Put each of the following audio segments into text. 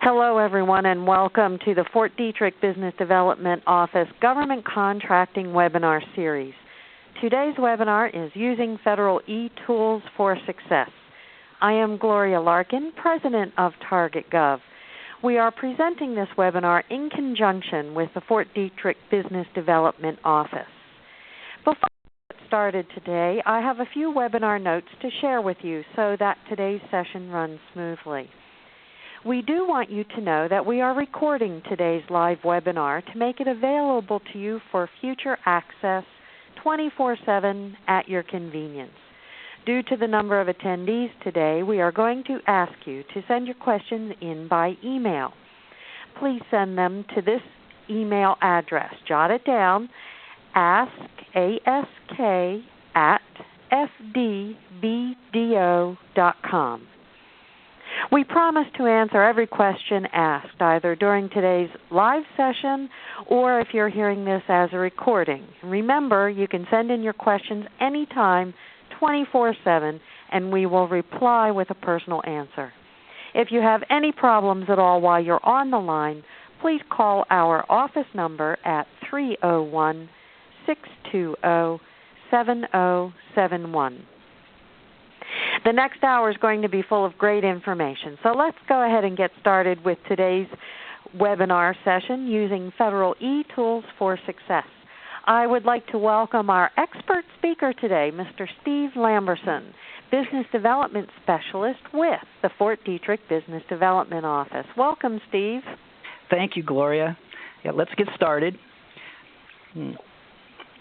Hello, everyone, and welcome to the Fort Detrick Business Development Office Government Contracting Webinar Series. Today's webinar is Using Federal eTools for Success. I am Gloria Larkin, President of Target Gov. We are presenting this webinar in conjunction with the Fort Detrick Business Development Office. Before we get started today, I have a few webinar notes to share with you so that today's session runs smoothly. We do want you to know that we are recording today's live webinar to make it available to you for future access 24/7 at your convenience. Due to the number of attendees today, we are going to ask you to send your questions in by email. Please send them to this email address. Jot it down, ask@fdbdo.com. We promise to answer every question asked, either during today's live session or if you're hearing this as a recording. Remember, you can send in your questions anytime, 24/7, and we will reply with a personal answer. If you have any problems at all while you're on the line, please call our office number at 301-620-7071. The next hour is going to be full of great information, so let's go ahead and get started with today's webinar session, Using Federal eTools for Success. I would like to welcome our expert speaker today, Mr. Steve Lamberson, Business Development Specialist with the Fort Detrick Business Development Office. Welcome, Steve. Thank you, Gloria. Yeah, let's get started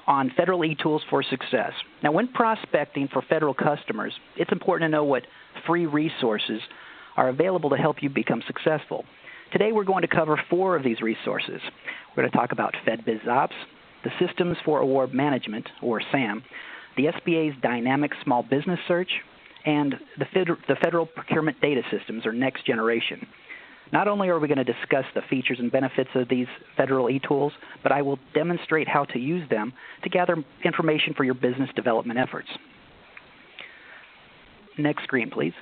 on Federal eTools for Success. Now, when prospecting for federal customers, it's important to know what free resources are available to help you become successful. Today, we're going to cover 4 of these resources. We're going to talk about FedBizOpps, the Systems for Award Management, or SAM, the SBA's Dynamic Small Business Search, and the Federal Procurement Data Systems, or Next Generation. Not only are we going to discuss the features and benefits of these federal eTools, but I will demonstrate how to use them to gather information for your business development efforts. Next screen, please.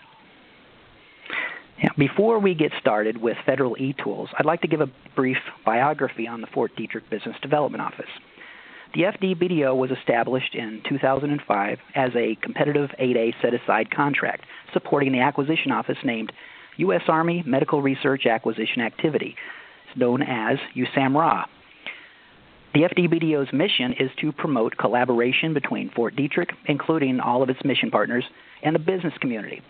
Now, before we get started with federal eTools, I'd like to give a brief biography on the Fort Detrick Business Development Office. The FDBDO was established in 2005 as a competitive 8A set-aside contract supporting the acquisition office named U.S. Army Medical Research Acquisition Activity, known as USAMRA. The FDBDO's mission is to promote collaboration between Fort Detrick, including all of its mission partners, and the business community.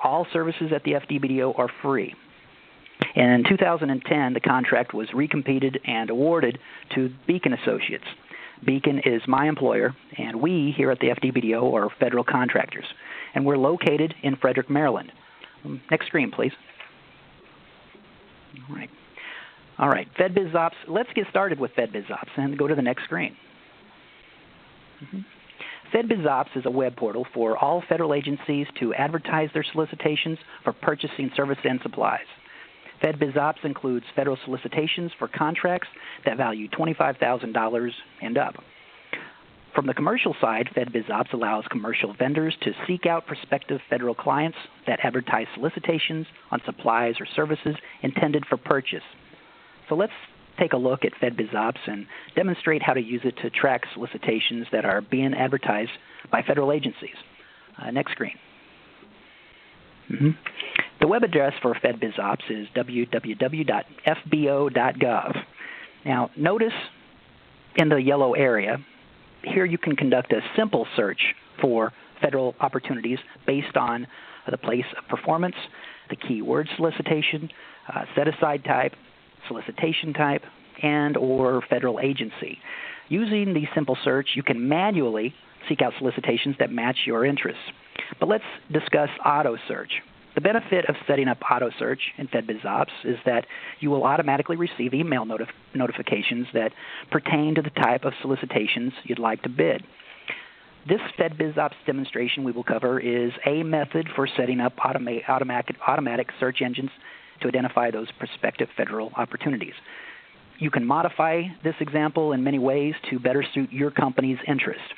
All services at the FDBDO are free. In 2010, the contract was recompeted and awarded to Beacon Associates. Beacon is my employer, and we here at the FDBDO are federal contractors, and we're located in Frederick, Maryland. Next screen, please. All right. FedBizOpps. Let's get started with FedBizOpps and go to the next screen. FedBizOpps is a web portal for all federal agencies to advertise their solicitations for purchasing services and supplies. FedBizOpps includes federal solicitations for contracts that value $25,000 and up. From the commercial side, FedBizOpps allows commercial vendors to seek out prospective federal clients that advertise solicitations on supplies or services intended for purchase. So let's take a look at FedBizOpps and demonstrate how to use it to track solicitations that are being advertised by federal agencies. Next screen. The web address for FedBizOpps is www.fbo.gov. Now, notice in the yellow area, here you can conduct a simple search for federal opportunities based on the place of performance, the keyword solicitation, set-aside type, solicitation type, and or federal agency. Using the simple search, you can manually seek out solicitations that match your interests. But let's discuss auto search. The benefit of setting up auto search in FedBizOpps is that you will automatically receive email notifications that pertain to the type of solicitations you'd like to bid. This FedBizOpps demonstration we will cover is a method for setting up automatic search engines to identify those prospective federal opportunities. You can modify this example in many ways to better suit your company's interest.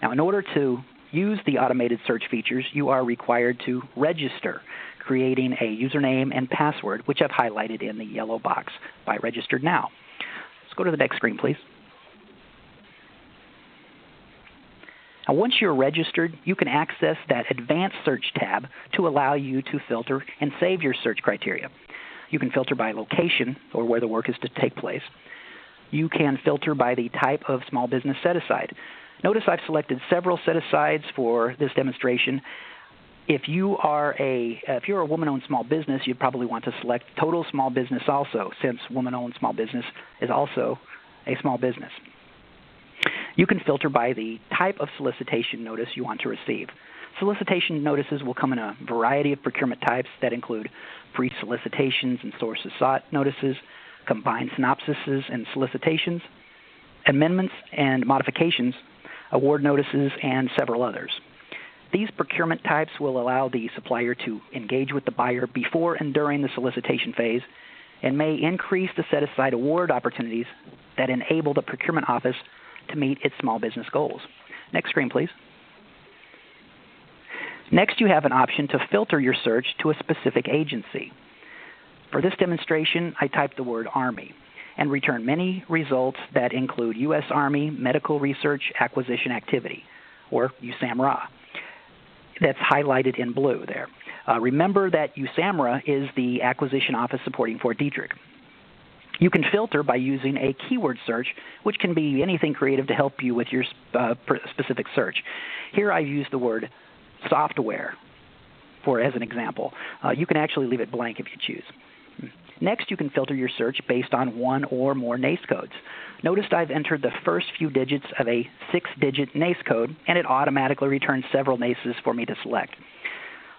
Now, in order to use the automated search features, you are required to register. creating a username and password, which I've highlighted in the yellow box by Registered Now. Let's go to the next screen, please. Now, once you're registered, you can access that Advanced Search tab to allow you to filter and save your search criteria. You can filter by location, or where the work is to take place. You can filter by the type of small business set-aside. Notice I've selected several set-asides for this demonstration. If you're a woman-owned small business, you'd probably want to select total small business also, since woman-owned small business is also a small business. You can filter by the type of solicitation notice you want to receive. Solicitation notices will come in a variety of procurement types that include pre-solicitations and sources sought notices, combined synopsises and solicitations, amendments and modifications, award notices, and several others. These procurement types will allow the supplier to engage with the buyer before and during the solicitation phase and may increase the set-aside award opportunities that enable the procurement office to meet its small business goals. Next screen, please. Next, you have an option to filter your search to a specific agency. For this demonstration, I typed the word Army and return many results that include U.S. Army Medical Research Acquisition Activity, or USAMRA. That's highlighted in blue there. Remember that USAMRA is the acquisition office supporting Fort Detrick. You can filter by using a keyword search, which can be anything creative to help you with your specific search. Here I use the word software as an example. You can actually leave it blank if you choose. Next, you can filter your search based on one or more NAICS codes. Notice I've entered the first few digits of a 6-digit NAICS code, and it automatically returns several NAICSs for me to select.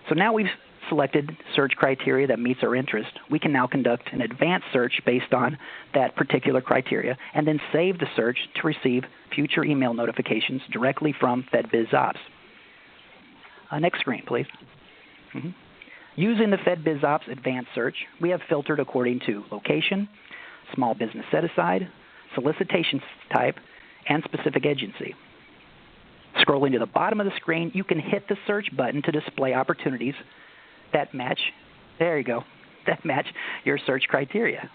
So now we've selected search criteria that meets our interest. We can now conduct an advanced search based on that particular criteria, and then save the search to receive future email notifications directly from FedBizOpps. Next screen, please. Using the FedBizOpps Advanced Search, we have filtered according to location, small business set-aside, solicitation type, and specific agency. Scrolling to the bottom of the screen, you can hit the search button to display opportunities that match, there you go, that match your search criteria.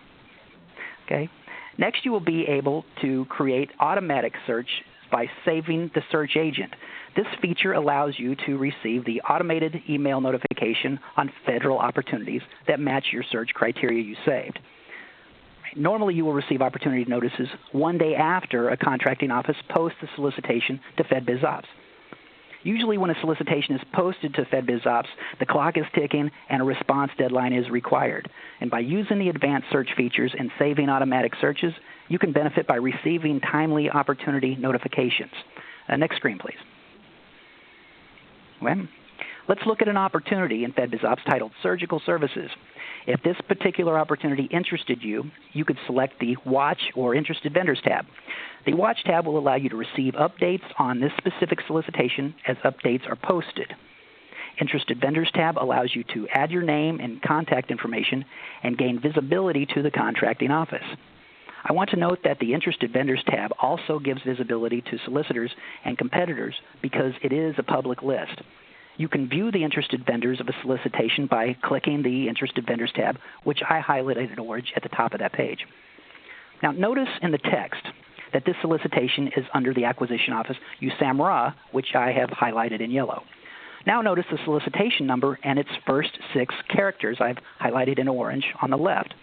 Okay. Next, you will be able to create automatic search by saving the search agent. This feature allows you to receive the automated email notification on federal opportunities that match your search criteria you saved. Normally, you will receive opportunity notices one day after a contracting office posts the solicitation to FedBizOpps. Usually when a solicitation is posted to FedBizOpps, the clock is ticking and a response deadline is required. And by using the advanced search features and saving automatic searches, you can benefit by receiving timely opportunity notifications. Next screen, please. Well, let's look at an opportunity in FedBizOpps titled Surgical Services. If this particular opportunity interested you, you could select the Watch or Interested Vendors tab. The Watch tab will allow you to receive updates on this specific solicitation as updates are posted. Interested Vendors tab allows you to add your name and contact information and gain visibility to the contracting office. I want to note that the Interested Vendors tab also gives visibility to solicitors and competitors because it is a public list. You can view the interested vendors of a solicitation by clicking the Interested Vendors tab, which I highlighted in orange at the top of that page. Now, notice in the text that this solicitation is under the acquisition office USAMRA, which I have highlighted in yellow. Now notice the solicitation number and its first 6 characters I've highlighted in orange on the left.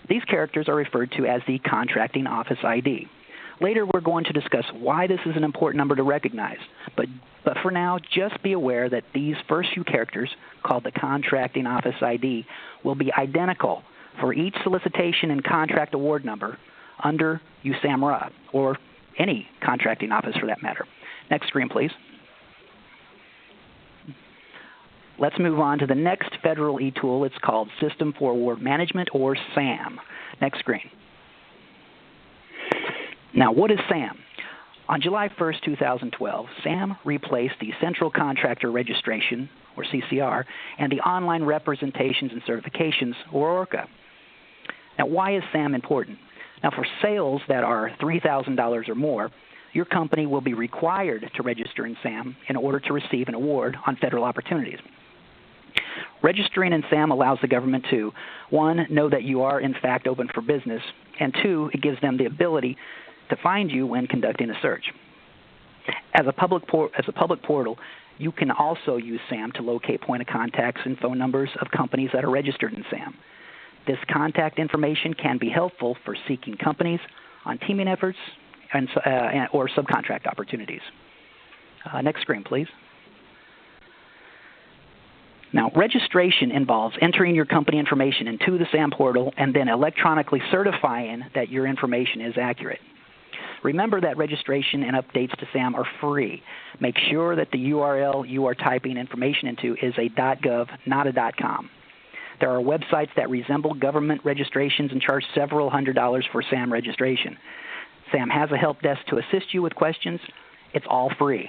These characters are referred to as the contracting office ID. Later, we're going to discuss why this is an important number to recognize. But for now, just be aware that these first few characters, called the contracting office ID, will be identical for each solicitation and contract award number under USAMRA, or any contracting office for that matter. Next screen, please. Let's move on to the next federal e-tool. It's called System for Award Management, or SAM. Next screen. Now, what is SAM? On July 1st, 2012, SAM replaced the Central Contractor Registration, or CCR, and the Online Representations and Certifications, or ORCA. Now, why is SAM important? Now, for sales that are $3,000 or more, your company will be required to register in SAM in order to receive an award on federal opportunities. Registering in SAM allows the government to, 1, know that you are in fact open for business, and 2, it gives them the ability to find you when conducting a search. As a public portal, you can also use SAM to locate point of contacts and phone numbers of companies that are registered in SAM. This contact information can be helpful for seeking companies on teaming efforts or subcontract opportunities. Next screen, please. Now, registration involves entering your company information into the SAM portal and then electronically certifying that your information is accurate. Remember that registration and updates to SAM are free. Make sure that the URL you are typing information into is a .gov, not a .com. There are websites that resemble government registrations and charge several $100s for SAM registration. SAM has a help desk to assist you with questions. It's all free.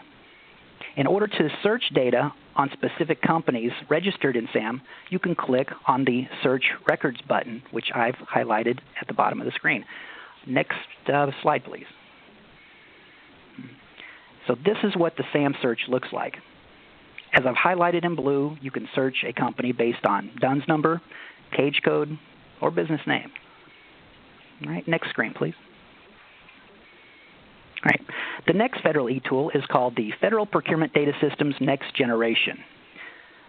In order to search data on specific companies registered in SAM, you can click on the Search Records button, which I've highlighted at the bottom of the screen. Next slide, please. So this is what the SAM search looks like. As I've highlighted in blue, you can search a company based on DUNS number, cage code, or business name. All right, next screen, please. All right. The next federal eTool is called the Federal Procurement Data Systems Next Generation.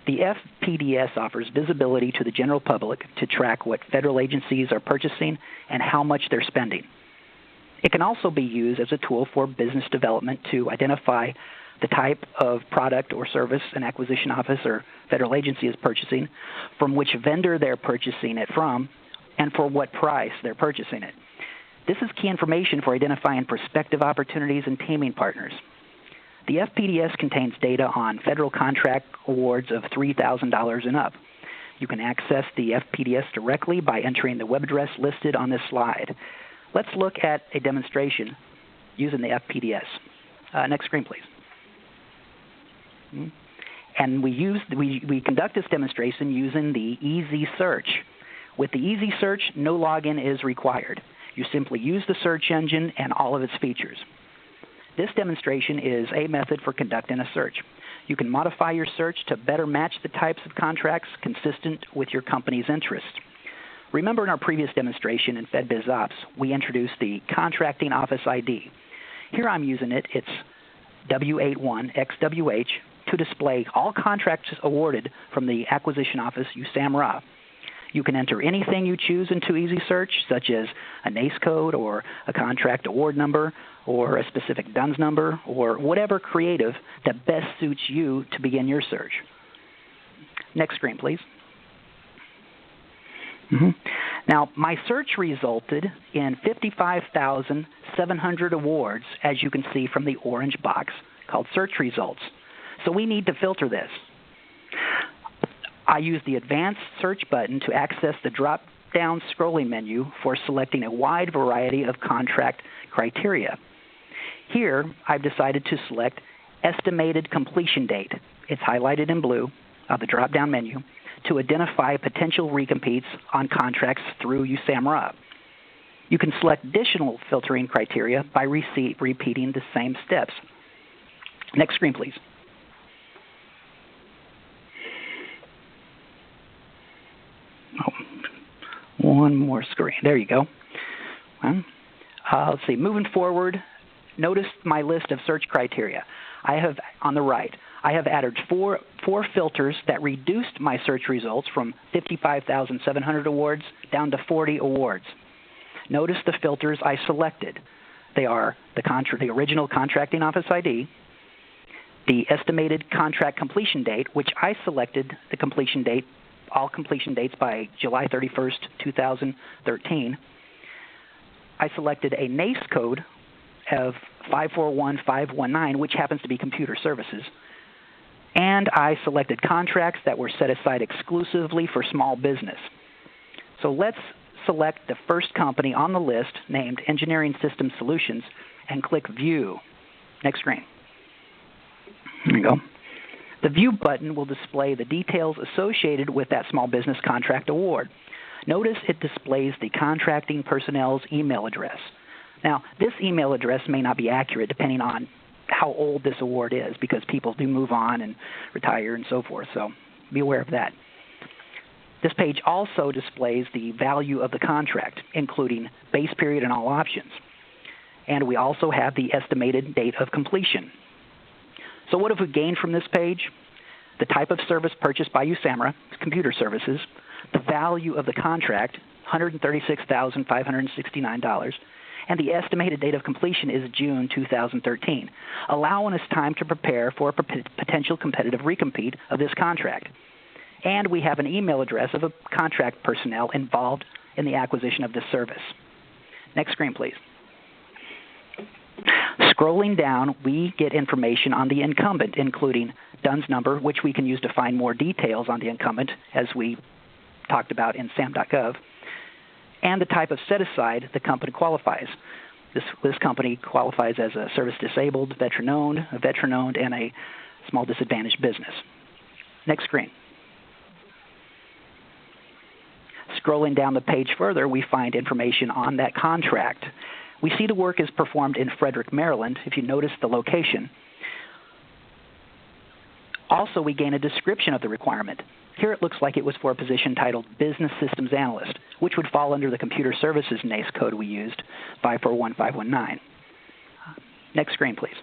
The FPDS offers visibility to the general public to track what federal agencies are purchasing and how much they're spending. It can also be used as a tool for business development to identify the type of product or service an acquisition office or federal agency is purchasing, from which vendor they're purchasing it from, and for what price they're purchasing it. This is key information for identifying prospective opportunities and teaming partners. The FPDS contains data on federal contract awards of $3,000 and up. You can access the FPDS directly by entering the web address listed on this slide. Let's look at a demonstration using the FPDS. Next screen, please. And we conduct this demonstration using the Easy Search. With the Easy Search, no login is required. You simply use the search engine and all of its features. This demonstration is a method for conducting a search. You can modify your search to better match the types of contracts consistent with your company's interests. Remember in our previous demonstration in FedBizOpps, we introduced the Contracting Office ID. Here I'm using it. It's W81XWH to display all contracts awarded from the Acquisition Office USAMRA. You can enter anything you choose into Easy Search, such as a NACE code or a contract award number or a specific DUNS number or whatever creative that best suits you to begin your search. Next screen, please. Now, my search resulted in 55,700 awards, as you can see from the orange box called Search Results. So we need to filter this. I use the Advanced Search button to access the drop-down scrolling menu for selecting a wide variety of contract criteria. Here, I've decided to select Estimated Completion Date. It's highlighted in blue of the drop-down menu to identify potential recompetes on contracts through USAMRA. You can select additional filtering criteria by repeating the same steps. Next screen, please. One more screen. There you go. Let's see. Moving forward, notice my list of search criteria. I have, on the right, I have added four filters that reduced my search results from 55,700 awards down to 40 awards. Notice the filters I selected. They are the original Contracting Office ID, the estimated contract completion date, which I selected the completion date, all completion dates by July 31st, 2013. I selected a NACE code of 541519, which happens to be computer services. And I selected contracts that were set aside exclusively for small business. So let's select the first company on the list named Engineering System Solutions and click View. Next screen. There you go. The View button will display the details associated with that small business contract award. Notice it displays the contracting personnel's email address. Now, this email address may not be accurate depending on how old this award is, because people do move on and retire and so forth, so be aware of that. This page also displays the value of the contract, including base period and all options. And we also have the estimated date of completion. So what have we gained from this page? The type of service purchased by USAMRA, computer services, the value of the contract, $136,569, and the estimated date of completion is June 2013, allowing us time to prepare for a potential competitive recompete of this contract. And we have an email address of a contract personnel involved in the acquisition of this service. Next screen, please. Scrolling down, we get information on the incumbent, including DUNS number, which we can use to find more details on the incumbent, as we talked about in SAM.gov, and the type of set-aside the company qualifies. This company qualifies as a service-disabled, veteran-owned, and a small disadvantaged business. Next screen. Scrolling down the page further, we find information on that contract. We see the work is performed in Frederick, Maryland, if you notice the location. Also, we gain a description of the requirement. Here it looks like it was for a position titled Business Systems Analyst, which would fall under the Computer Services NAICS code we used, 541519. Next screen, please.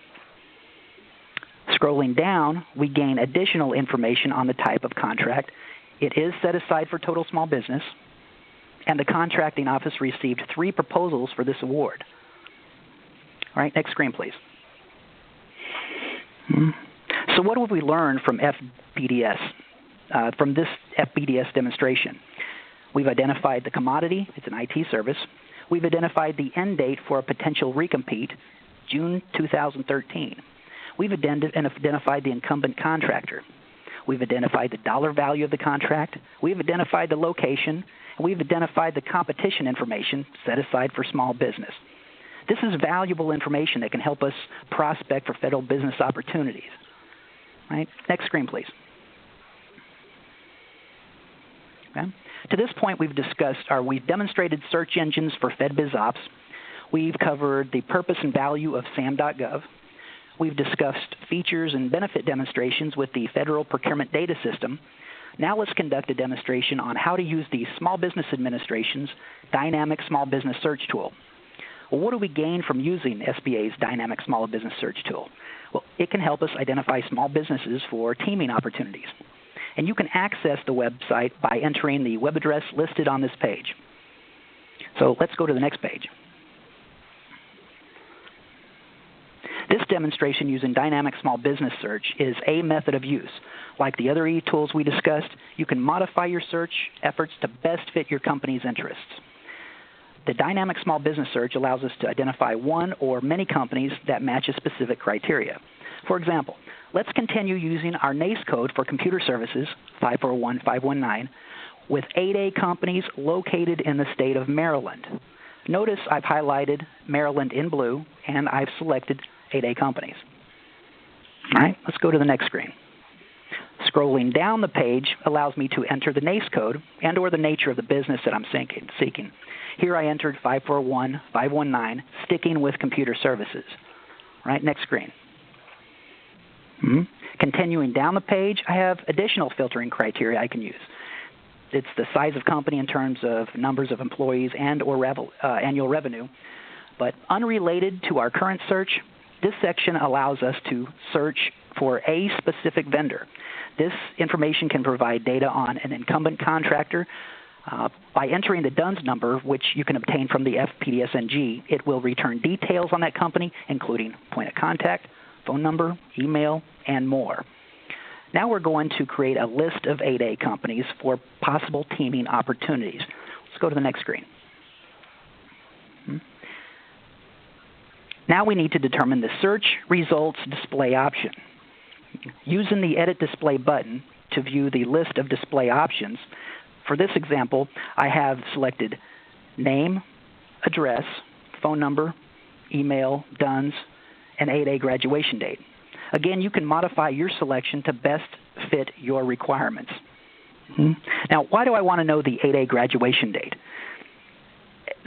Scrolling down, we gain additional information on the type of contract. It is set aside for total small business, and the contracting office received 3 proposals for this award. All right, next screen, please. So what have we learned from FBDS, from this FBDS demonstration? We've identified the commodity. It's an IT service. We've identified the end date for a potential recompete, June 2013. We've identified the incumbent contractor. We've identified the dollar value of the contract. We've identified the location. And we've identified the competition information set aside for small business. This is valuable information that can help us prospect for federal business opportunities. Right? Next screen, please. Okay. To this point, we've demonstrated search engines for FedBizOpps. We've covered the purpose and value of SAM.gov. We've discussed features and benefit demonstrations with the Federal Procurement Data System. Now let's conduct a demonstration on how to use the Small Business Administration's Dynamic Small Business Search Tool. Well, what do we gain from using SBA's Dynamic Small Business Search Tool? Well, it can help us identify small businesses for teaming opportunities. And you can access the website by entering the web address listed on this page. So let's go to the next page. This demonstration using Dynamic Small Business Search is a method of use. Like the other eTools we discussed, you can modify your search efforts to best fit your company's interests. The Dynamic Small Business Search allows us to identify one or many companies that match a specific criteria. For example, let's continue using our NAICS code for computer services, 541519, with 8A companies located in the state of Maryland. Notice I've highlighted Maryland in blue, and I've selected 8A companies. All right, let's go to the next screen. Scrolling down the page allows me to enter the NAICS code and or the nature of the business that I'm seeking. Here I entered 541519, sticking with computer services. All right, next screen. Continuing down the page, I have additional filtering criteria I can use. It's the size of company in terms of numbers of employees and or annual revenue. But unrelated to our current search, this section allows us to search for a specific vendor. This information can provide data on an incumbent contractor. By entering the DUNS number, which you can obtain from the FPDSNG, it will return details on that company, including point of contact, phone number, email, and more. Now we're going to create a list of 8A companies for possible teaming opportunities. Let's go to the next screen. Now we need to determine the search results display option. Using the Edit Display button to view the list of display options, for this example, I have selected name, address, phone number, email, DUNS, and 8A graduation date. Again, you can modify your selection to best fit your requirements. Now, why do I want to know the 8A graduation date?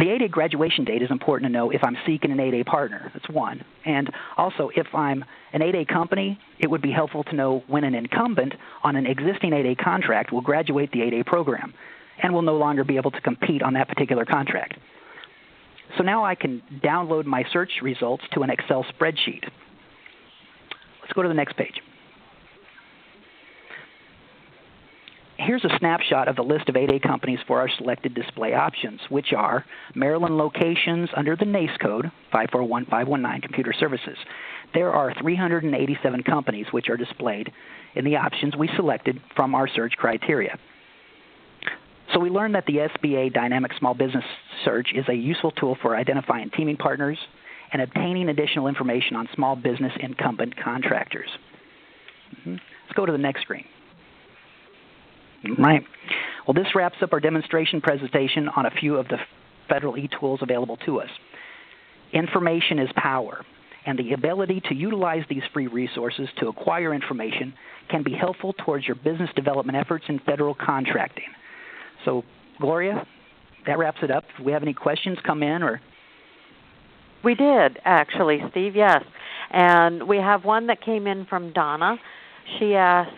The 8A graduation date is important to know if I'm seeking an 8A partner. That's one. And also, if I'm an 8A company, it would be helpful to know when an incumbent on an existing 8A contract will graduate the 8A program and will no longer be able to compete on that particular contract. So now I can download my search results to an Excel spreadsheet. Let's go to the next page. Here's a snapshot of the list of 8A companies for our selected display options, which are Maryland locations under the NAICS code, 541519 Computer Services. There are 387 companies which are displayed in the options we selected from our search criteria. So we learned that the SBA Dynamic Small Business Search is a useful tool for identifying teaming partners and obtaining additional information on small business incumbent contractors. Let's go to the next screen. Right. Well, this wraps up our demonstration presentation on a few of the federal eTools available to us. Information is power, and the ability to utilize these free resources to acquire information can be helpful towards your business development efforts in federal contracting. So, Gloria, that wraps it up. If we have any questions, come in or... We did, actually, Steve, yes. And we have one that came in from Donna. She asks,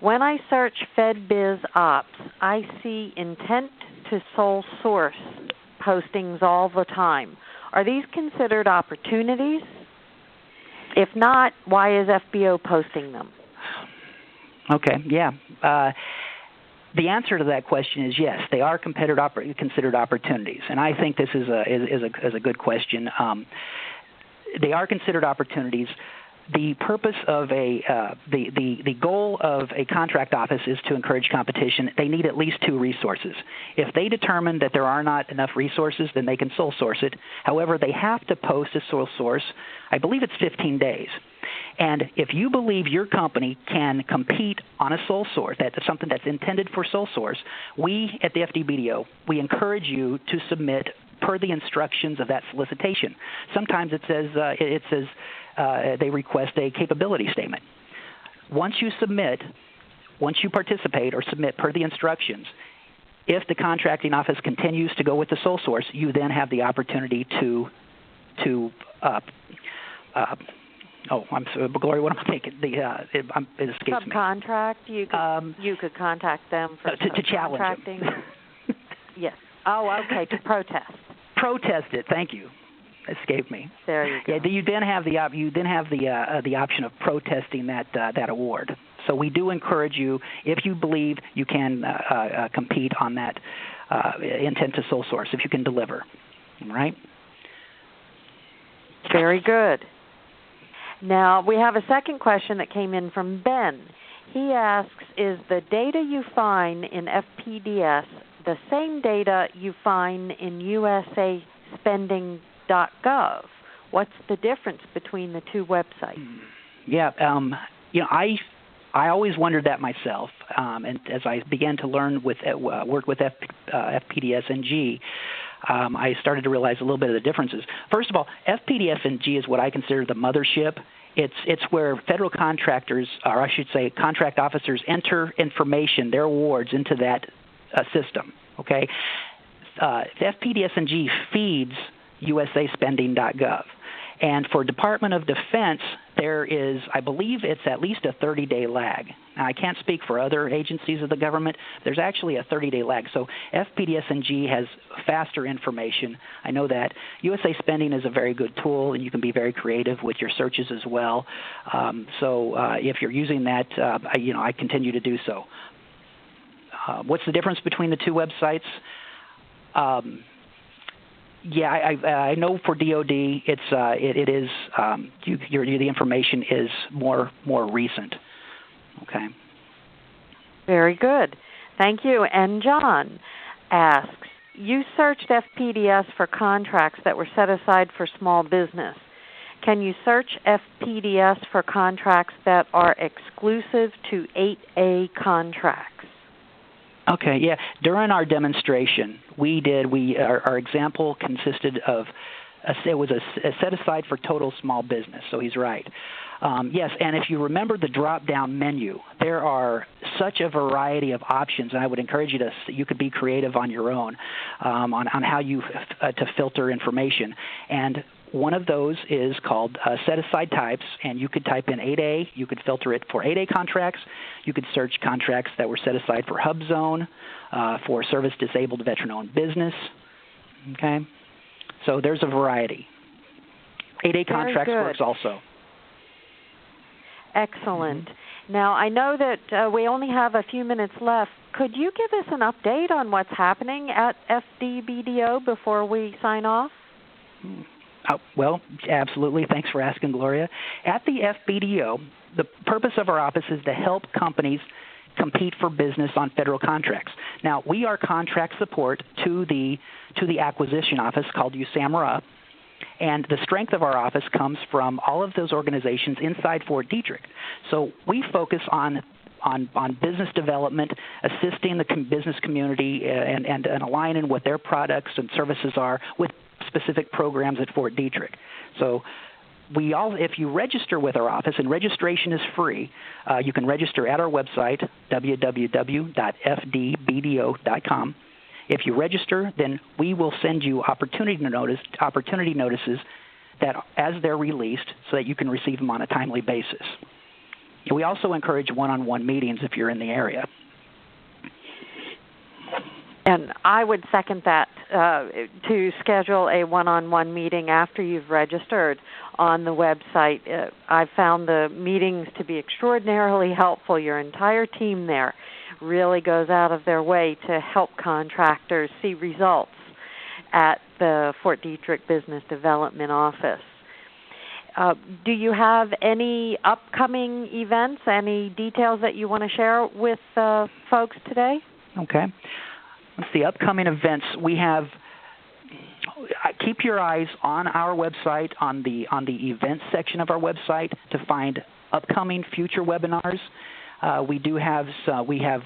when I search FedBizOpps, I see intent to sole source postings all the time. Are these considered opportunities? If not, why is FBO posting them? Okay, yeah. The answer to that question is yes, they are considered opportunities, and I think this is a good question. They are considered opportunities. The purpose of the goal of a contract office is to encourage competition. They need at least two resources. If they determine that there are not enough resources, then they can sole source it. However, they have to post a sole source. I believe it's 15 days. And if you believe your company can compete on a sole source, that's something that's intended for sole source, we at the FDBDO, we encourage you to submit per the instructions of that solicitation. Sometimes it says they request a capability statement. Once you participate or submit per the instructions, if the contracting office continues to go with the sole source, you then have the opportunity to I'm sorry, Gloria, what am I thinking? It escapes me. Subcontract. You could contact them for to challenge them. Yes. Oh, okay. To protest. Protest it. Thank you. Escaped me. There you go. Yeah. You then have the option of protesting that award. So we do encourage you, if you believe you can compete on that intent to sole source, if you can deliver. All right. Very good. Now, we have a second question that came in from Ben. He asks, is the data you find in FPDS the same data you find in usaspending.gov? What's the difference between the two websites? Yeah, I always wondered that myself, and as I began to learn work with FPDS-NG, I started to realize a little bit of the differences. First of all, FPDS-NG is what I consider the mothership. It's where federal contractors, or I should say contract officers, enter information, their awards, into that system. Okay, the FPDS-NG feeds usaspending.gov. And for Department of Defense, there is, I believe it's at least a 30-day lag. Now, I can't speak for other agencies of the government. There's actually a 30-day lag. So FPDS-NG has faster information. I know that. USA Spending is a very good tool, and you can be very creative with your searches as well. So if you're using that, I continue to do so. What's the difference between the two websites? Yeah, I know for DoD, it is the information is more recent. Okay. Very good, thank you. And John asks, you searched FPDS for contracts that were set aside for small business. Can you search FPDS for contracts that are exclusive to 8A contracts? Okay, yeah. During our demonstration, our example consisted of it was a set aside for total small business. So he's right. Yes, and if you remember the drop-down menu, there are such a variety of options, and I would encourage you you could be creative on your own on how you to filter information. And one of those is called set-aside types, and you could type in 8A. You could filter it for 8A contracts. You could search contracts that were set aside for Hub Zone, for service-disabled veteran-owned business. Okay? So there's a variety. 8A contracts works also. Excellent. Now, I know that we only have a few minutes left. Could you give us an update on what's happening at FDBDO before we sign off? Well, absolutely. Thanks for asking, Gloria. At the FBDO, the purpose of our office is to help companies compete for business on federal contracts. Now, we are contract support to the acquisition office called USAMRA, and the strength of our office comes from all of those organizations inside Fort Detrick. So we focus on business development, assisting the business community and aligning what their products and services are with specific programs at Fort Detrick. So if you register with our office, and registration is free, you can register at our website, www.fdbdo.com. If you register, then we will send you opportunity notices that as they're released so that you can receive them on a timely basis. We also encourage one-on-one meetings if you're in the area. And I would second that, to schedule a one-on-one meeting after you've registered on the website. I've found the meetings to be extraordinarily helpful. Your entire team there really goes out of their way to help contractors see results at the Fort Detrick Business Development Office. Do you have any upcoming events, any details that you want to share with folks today? Okay. Let's see, upcoming events. We have, keep your eyes on our website, on the events section of our website to find upcoming future webinars. We have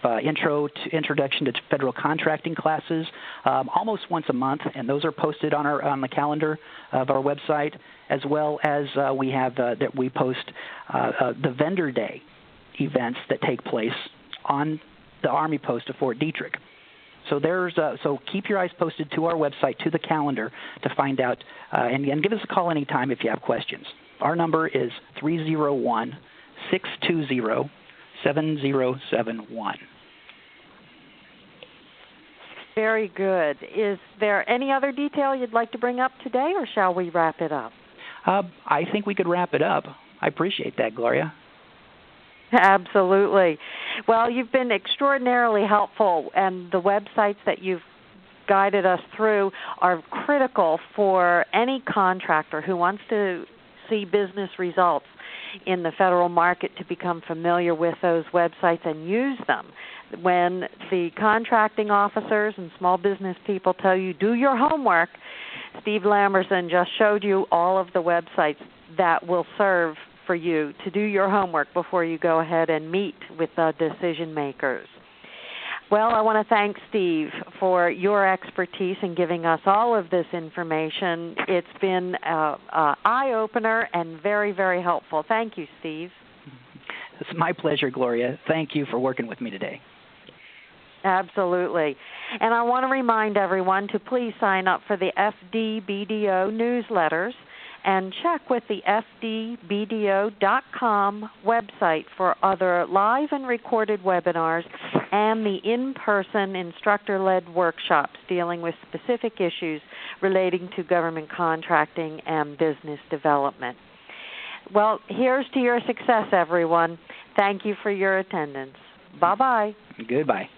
introduction to federal contracting classes almost once a month, and those are posted on the calendar of our website, as well as we post the Vendor Day events that take place on the Army Post of Fort Detrick. So so keep your eyes posted to our website, to the calendar, to find out, and give us a call anytime if you have questions. Our number is 301-620-7071. Very good. Is there any other detail you'd like to bring up today, or shall we wrap it up? I think we could wrap it up. I appreciate that, Gloria. Absolutely. Well, you've been extraordinarily helpful, and the websites that you've guided us through are critical for any contractor who wants to see business results in the federal market to become familiar with those websites and use them. When the contracting officers and small business people tell you, do your homework, Steve Lamberson just showed you all of the websites that will serve for you to do your homework before you go ahead and meet with the decision makers. Well, I want to thank Steve for your expertise in giving us all of this information. It's been an eye-opener and very, very helpful. Thank you, Steve. It's my pleasure, Gloria. Thank you for working with me today. Absolutely. And I want to remind everyone to please sign up for the FDBDO newsletters and check with the FDBDO.com website for other live and recorded webinars and the in-person instructor-led workshops dealing with specific issues relating to government contracting and business development. Well, here's to your success, everyone. Thank you for your attendance. Bye-bye. Goodbye.